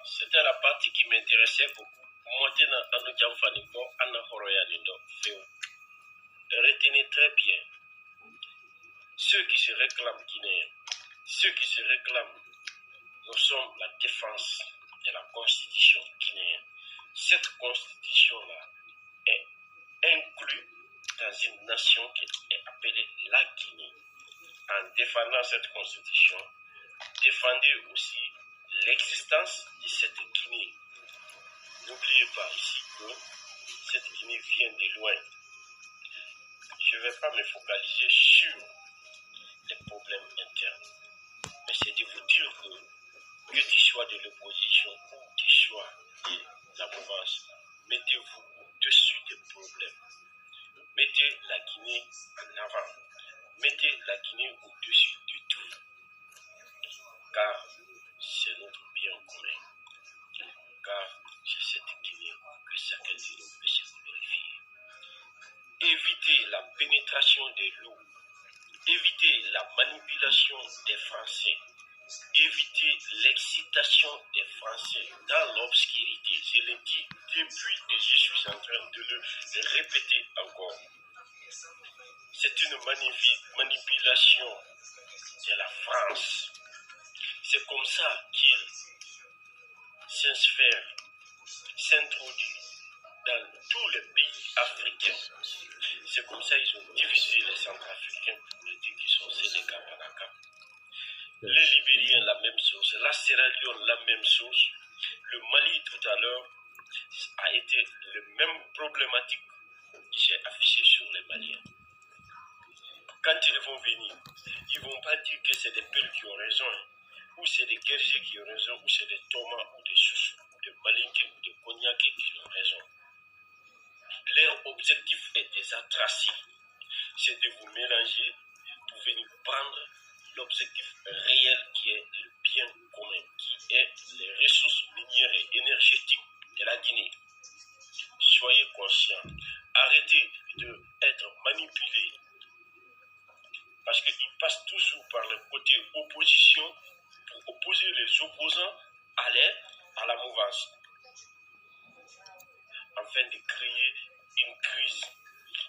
C'était la partie qui m'intéressait beaucoup. Maintenant, retenez très bien, ceux qui se réclament guinéens, ceux qui se réclament, nous sommes la défense de la constitution guinéenne. Cette constitution-là est inclue dans une nation qui est appelée la Guinée. En défendant cette constitution, défendez aussi l'existence de cette Guinée. N'oubliez pas ici que cette Guinée vient de loin. Je ne vais pas me focaliser sur les problèmes internes, mais c'est de vous dire que du choix de l'opposition ou du choix de la mouvance, mettez-vous au-dessus des problèmes. Mettez la Guinée en avant. Mettez la Guinée au-dessus de tout. Car c'est notre bien commun. Car c'est cette Guinée que chacun de nous peut se vérifier. Évitez la pénétration des loups. Évitez la manipulation des Français. Évitez l'excitation des Français dans l'obscurité. Je l'ai dit depuis et je suis en train de le répéter encore. C'est une manipulation de la France. C'est comme ça qu'il s'introduit dans tous les pays africains. C'est comme ça qu'ils ont divisé les Centrafricains pour dire qu'ils sont Sénégal, Banaka. Les Libériens, la même chose. La Sierra Leone, la même chose. Le Mali, tout à l'heure, a été le même problématique qui s'est affiché sur les Maliens. Quand ils vont venir, ils ne vont pas dire que c'est des Peuls qui ont raison, hein, ou c'est des Guerriers qui ont raison, ou c'est des Thomas, ou des Soussous, ou des Malinqués, ou des Kognakés qui ont raison. Leur objectif est des atracis. C'est de vous mélanger pour venir prendre l'objectif réel qui est le bien commun, qui est les ressources minières et énergétiques de la Guinée. Soyez conscients. Arrêtez d'être manipulés. Parce qu'ils passent toujours par le côté opposition pour opposer les opposants à la mouvance. Afin de créer une crise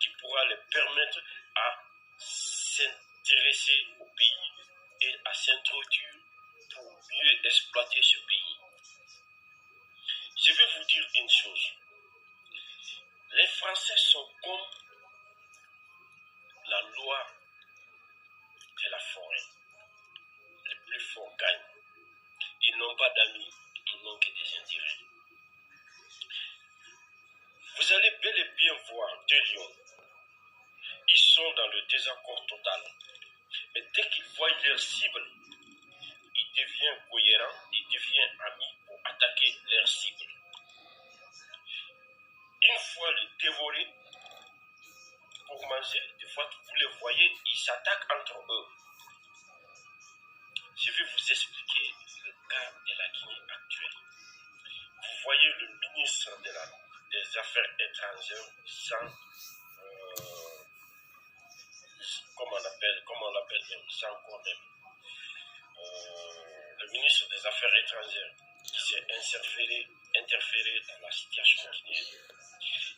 qui pourra les permettre à s'intéresser au pays et à s'introduire d'exploiter ce pays. Je vais vous dire une chose. Les Français sont comme la loi de la forêt. Les plus forts gagnent. Ils n'ont pas d'amis, ils n'ont que des intérêts. Vous allez bel et bien voir deux lions. Ils sont dans le désaccord total. Mais dès qu'ils voient leur cible, ils deviennent cohérents, ils deviennent amis pour attaquer leur cible. Une fois les dévorés, pour manger, des fois vous les voyez, ils s'attaquent entre eux. Je vais vous expliquer le cas de la Guinée actuelle. Vous voyez le ministre des Affaires étrangères sans, comment on l'appelle même, sans quoi même. Le ministre des Affaires étrangères qui s'est interféré dans la situation guinéenne.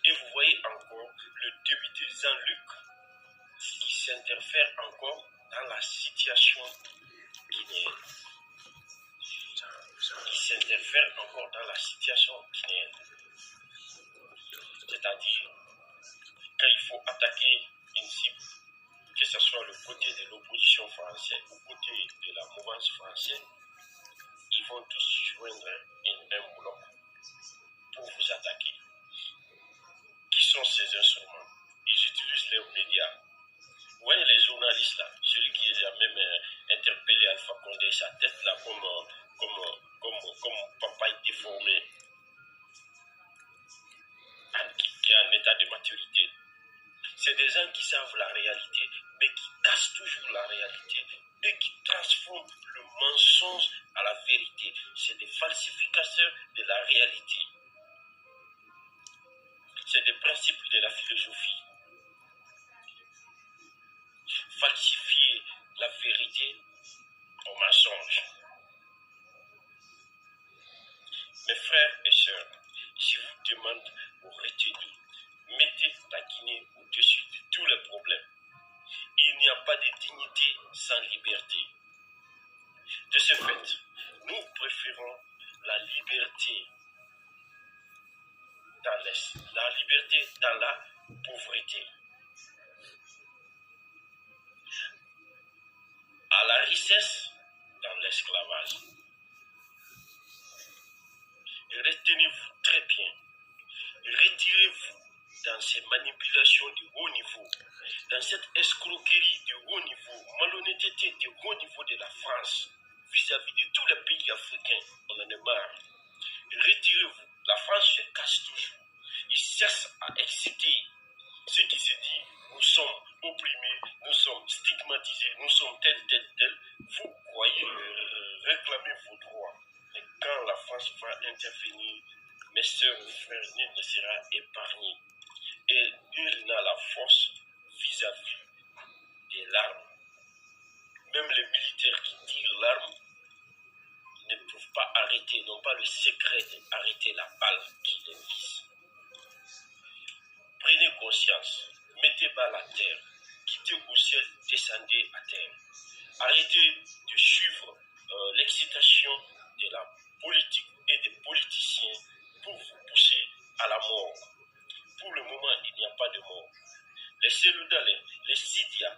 Et vous voyez encore le député Jean-Luc qui s'interfère encore dans la situation guinéenne. C'est-à-dire, quand il faut attaquer une cible, que ce soit le côté de l'opposition française ou le côté de la mouvance française, ils vont tous joindre un bloc pour vous attaquer. Qui sont ces instruments? Ils utilisent leurs médias. Vous voyez les journalistes là, celui qui a même interpellé Alpha Condé, sa tête là comme papaye déformé, qui est en état de maturité. C'est des gens qui savent la réalité, mais qui cachent toujours la réalité et qui transforment le mensonge à la vérité. C'est des falsificateurs de la réalité. C'est des principes de la philosophie. Falsifier la vérité au mensonge. Mes frères et sœurs, je vous demande de retenir, mettez la Guinée au-dessus de tous les problèmes. Il n'y a pas de dignité sans liberté. De ce fait, nous préférons la liberté dans l'Est, la liberté dans la pauvreté, à la richesse dans l'esclavage. Retenez-vous très bien, retirez-vous dans ces manipulations de haut niveau, dans cette escroquerie de haut niveau, malhonnêteté de haut niveau de la France vis-à-vis de tous les pays africains. On en est marre. Retirez-vous. La France se cache toujours. Il cherche à exciter ce qui se dit. Nous sommes opprimés, nous sommes stigmatisés, nous sommes tel. Vous croyez réclamer vos droits. Mais quand la France va intervenir, mes sœurs et frères, nul ne sera épargné. Et nul n'a la force vis-à-vis des larmes. Même les militaires qui tirent l'arme ne peuvent pas arrêter, n'ont pas le secret d'arrêter la balle qui les vise. Prenez conscience, mettez bas la terre, quittez au ciel, descendez à terre. Arrêtez de suivre l'excitation de la politique et des politiciens pour vous pousser à la mort. Pour le moment, il n'y a pas de mort. Les Selouda, les Sidia,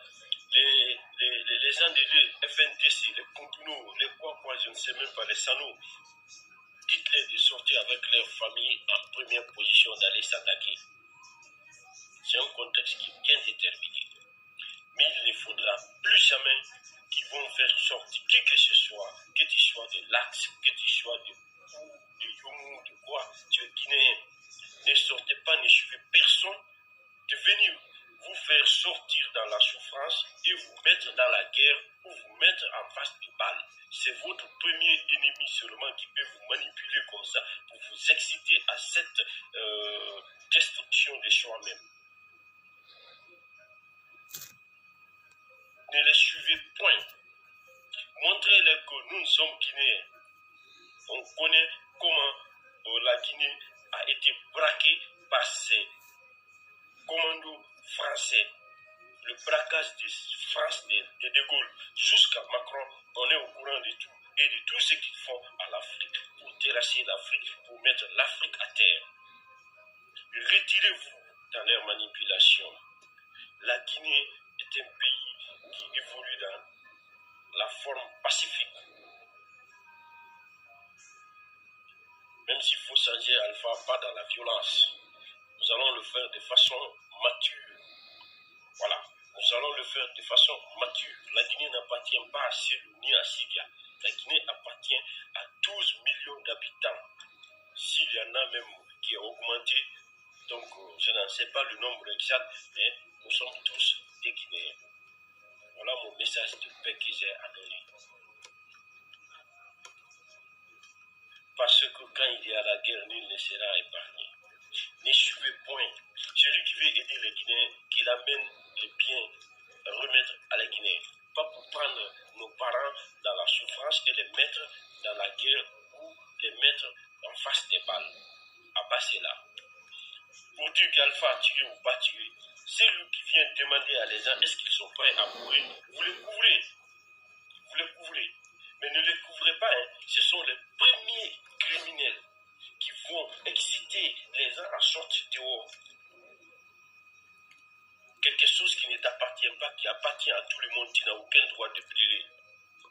les gens de FNTC, les Pompino, les quoi, je ne sais même pas, les Sano, dites-les de sortir avec leur famille en première position, d'aller s'attaquer. C'est un contexte qui est bien déterminé. Mais il ne faudra plus jamais qu'ils vont faire sortir qui que ce soit, que tu sois de l'Axe, que tu sois de Youmou, de quoi, tu es guinéen. Ne sortez pas, ne suivez personne de venir vous faire sortir dans la souffrance et vous mettre dans la guerre ou vous mettre en face de balles. C'est votre premier ennemi seulement qui peut vous manipuler comme ça pour vous exciter à cette destruction de soi-même. Ne les suivez point. Montrez-leur que nous sommes Guinéens. On connaît comment la Guinée a été braquée par ces commandos français. le braquage de France, de Gaulle, jusqu'à Macron, on est au courant de tout et de tout ce qu'ils font à l'Afrique pour terrasser l'Afrique, pour mettre l'Afrique à terre. Retirez-vous dans leurs manipulations. La Guinée est un pays qui évolue dans la forme pacifique. Même s'il faut changer Alpha, pas dans la violence. Nous allons le faire de façon mature. Voilà, nous allons le faire de façon mature. La Guinée n'appartient pas à Selou ni à Sidia. La Guinée appartient à 12 millions d'habitants. S'il y en a même qui a augmenté, donc je n'en sais pas le nombre exact, mais nous sommes tous des Guinéens. Voilà mon message de paix que j'ai à donner. Parce que quand il y a la guerre, nul ne sera épargné. N'échouez point. Celui qui veut aider les Guinéens, qu'il amène les biens à remettre à la Guinée. Pas pour prendre nos parents dans la souffrance et les mettre dans la guerre ou les mettre en face des balles. Abassez là. Pour dire qu'Alpha a tué ou pas tué, c'est lui qui vient demander à les gens est-ce qu'ils sont prêts à mourir. Vous les couvrez. Vous les couvrez. Mais ne les couvrez pas. Hein. Ce sont les premiers criminels qui vont exciter les gens à sortir dehors. Quelque chose qui ne t'appartient pas, qui appartient à tout le monde, tu n'as aucun droit de brûler.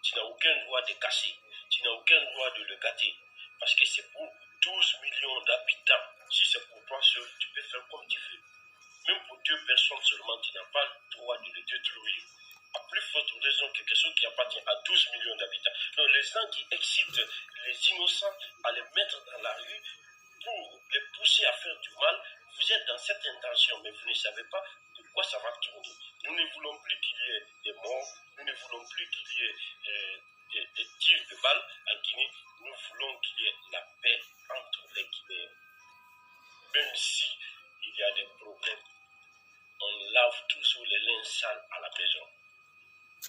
Tu n'as aucun droit de casser. Tu n'as aucun droit de le gâter. Parce que c'est pour 12 millions d'habitants. Si c'est pour toi seul, tu peux faire comme tu veux. Même pour 2 personnes seulement, tu n'as pas le droit de le détruire. À plus forte raison, quelque chose qui appartient à 12 millions d'habitants. Donc les gens qui excitent les innocents à les mettre dans la rue pour les pousser à faire du mal, vous êtes dans cette intention, mais vous ne savez pas de quoi ça va tourner. Nous ne voulons plus qu'il y ait des morts, nous ne voulons plus qu'il y ait des tirs de balles en Guinée, nous voulons qu'il y ait la paix entre les Guinéens. Même si il y a des problèmes, on lave toujours les linges sales à la maison.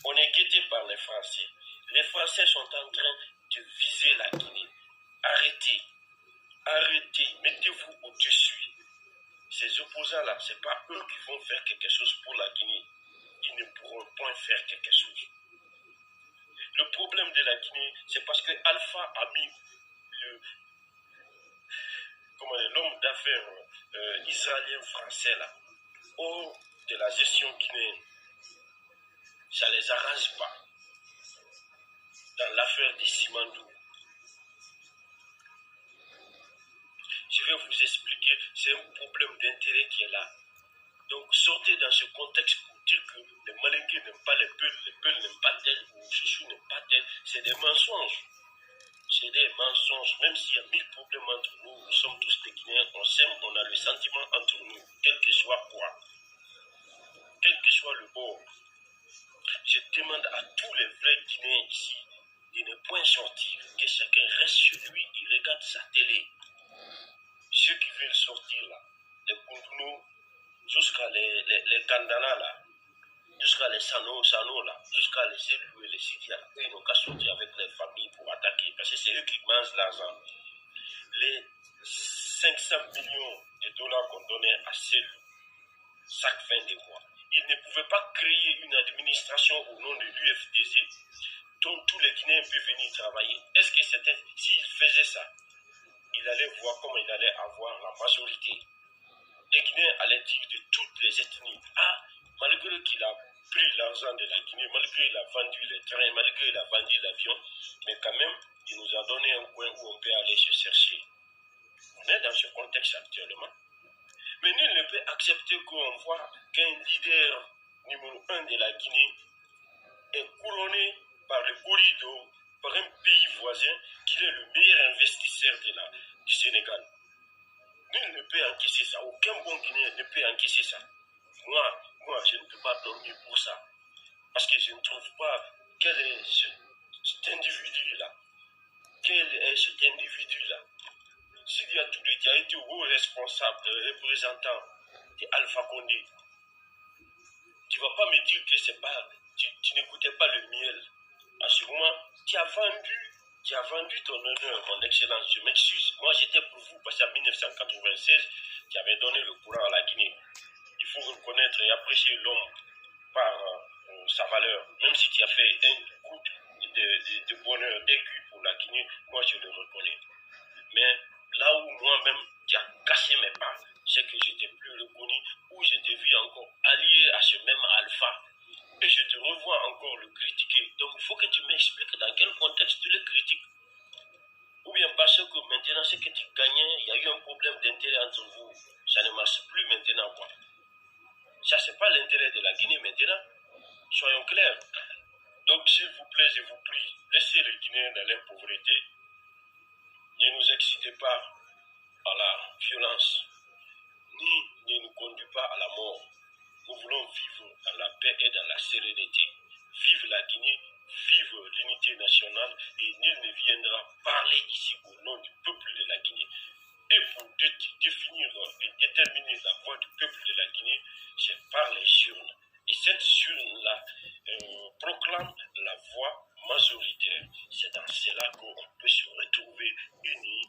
On est guetté par les Français. Les Français sont en train de viser la Guinée. Arrêtez. Arrêtez. Mettez-vous au-dessus. Ces opposants-là, ce n'est pas eux qui vont faire quelque chose pour la Guinée. Ils ne pourront pas faire quelque chose. Le problème de la Guinée, c'est parce que Alpha a mis l'homme d'affaires israélien-français là, hors de la gestion guinéenne. Ça ne les arrange pas. Dans l'affaire des Simandou, je vais vous expliquer, c'est un problème d'intérêt qui est là. Donc sortez dans ce contexte pour dire que les Malingués n'aiment pas les Peuls n'aiment pas tel, ou Chouchou n'aime pas tel. C'est des mensonges. C'est des mensonges. Même s'il y a 1000 problèmes entre nous, nous sommes tous des Guinéens, on s'aime, on a le sentiment entre nous, quel que soit quoi. Quel que soit le bord. Je demande à tous les vrais Guinéens ici de ne point sortir, que chacun reste chez lui, il regarde sa télé. Ceux qui veulent sortir là, les Koundouno, jusqu'à les Kandana là, jusqu'à les Sano là, jusqu'à les Selou et les Sidia là, ils n'ont qu'à sortir avec les familles pour attaquer, parce que c'est eux qui mangent l'argent. Les 500 millions de dollars qu'on donnait à Selou, chaque fin de mois, ils ne pouvaient pas créer une administration au nom de l'UFDG dont tous les Guinéens peuvent venir travailler. Est-ce que c'était, s'il faisait ça, il allait voir comment il allait avoir la majorité. Les Guinéens allaient dire de toutes les ethnies, ah, malgré qu'il a pris l'argent de la Guinée, malgré qu'il a vendu les trains, malgré qu'il a vendu l'avion, mais quand même, il nous a donné un coin où on peut aller se chercher. On est dans ce contexte actuellement. Mais nul ne peut accepter qu'on voit qu'un leader numéro 1 de la Guinée est couronné par le corridor, par un pays voisin, qu'il est le meilleur investisseur du Sénégal. Nul ne peut encaisser ça. Aucun bon Guinéen ne peut encaisser ça. Moi, je ne peux pas dormir pour ça. Parce que je ne trouve pas quel est cet individu-là. Quel est cet individu-là? S'il y a tout le qui a été haut responsable, représentant de Alpha Condé, tu ne vas pas me dire que c'est pas, tu n'écoutais pas le miel. En ce moment, tu as vendu ton honneur, mon excellence, je m'excuse. Moi, j'étais pour vous parce qu'en 1996, tu avais donné le courant à la Guinée. Il faut reconnaître et apprécier l'homme par sa valeur. Même si tu as fait un coup de bonheur aigu pour la Guinée, moi je le reconnais. Mais là où moi-même, tu as cassé mes pas, c'est que je t'ai plus reconnu, où je t'ai vu encore allié à ce même alpha. Et je te revois encore le critiquer. Donc il faut que tu m'expliques dans quel contexte tu le critiques. Ou bien parce que maintenant, ce que tu gagnais, il y a eu un problème d'intérêt entre vous. Ça ne marche plus maintenant, quoi. Ça, c'est pas l'intérêt de la Guinée maintenant. Soyons clairs. Donc, s'il vous plaît, je vous prie, laissez les Guinéens dans leur pauvreté. Ne nous excitez pas à la violence, ni ne nous conduit pas à la mort. Nous voulons vivre dans la paix et dans la sérénité. Vive la Guinée, vive l'unité nationale, et nul ne viendra parler ici au nom du peuple de la Guinée. Et pour définir et déterminer la voix du peuple de la Guinée, c'est par les urnes. Et cette urne-là proclame la voix majoritaire. C'est dans cela qu'on peut se retrouver unis,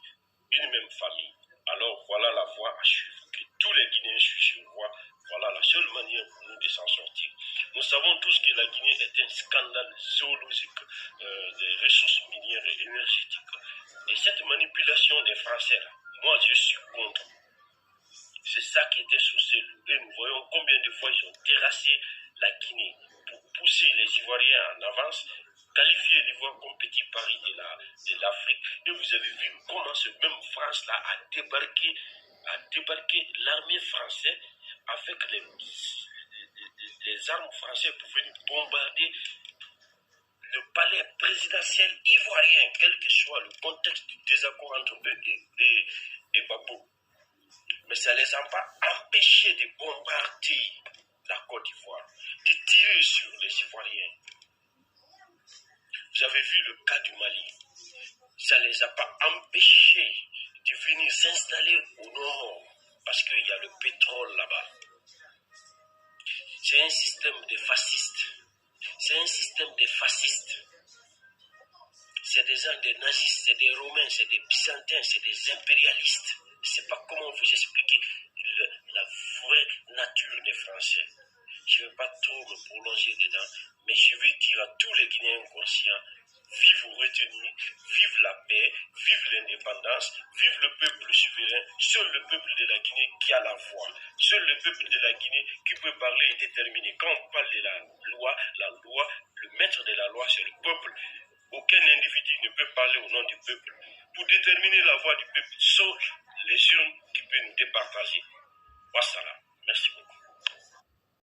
une même famille. Alors voilà la voie à suivre, que tous les Guinéens suivent sur voie. Voilà la seule manière pour nous de s'en sortir. Nous savons tous que la Guinée est un scandale zoologique des ressources minières et énergétiques. Et cette manipulation des Français, là, moi je suis contre. C'est ça qui était sous ces loups. Et nous voyons combien de fois ils ont terrassé la Guinée pour pousser les Ivoiriens en avance, qualifier l'Ivoire comme petit Paris de l'Afrique. Et vous avez vu comment ce même France-là a débarqué l'armée française avec les armes françaises pour venir bombarder le palais présidentiel ivoirien, quel que soit le contexte du désaccord entre eux et Gbagbo. Mais ça ne les a pas empêchés de bombarder la Côte d'Ivoire, de tirer sur les Ivoiriens. Vous avez vu le cas du Mali. Ça ne les a pas empêchés de venir s'installer au nord, parce qu'il y a le pétrole là-bas. C'est un système de fascistes. C'est un système de fascistes. C'est des gens des nazistes, c'est des romains, c'est des byzantins, c'est des impérialistes. Je ne sais pas comment vous expliquer la vraie nature des Français. Je ne vais pas trop me prolonger dedans, mais je vais dire à tous les Guinéens conscients, vive retenue, vive la paix, vive l'indépendance, vive le peuple souverain, seul le peuple de la Guinée qui a la voix, seul le peuple de la Guinée qui peut parler et déterminer. Quand on parle de la loi, le maître de la loi c'est le peuple. Aucun individu ne peut parler au nom du peuple. Pour déterminer la voix du peuple, sauf les urnes qui peuvent nous départager. Voilà. Merci beaucoup.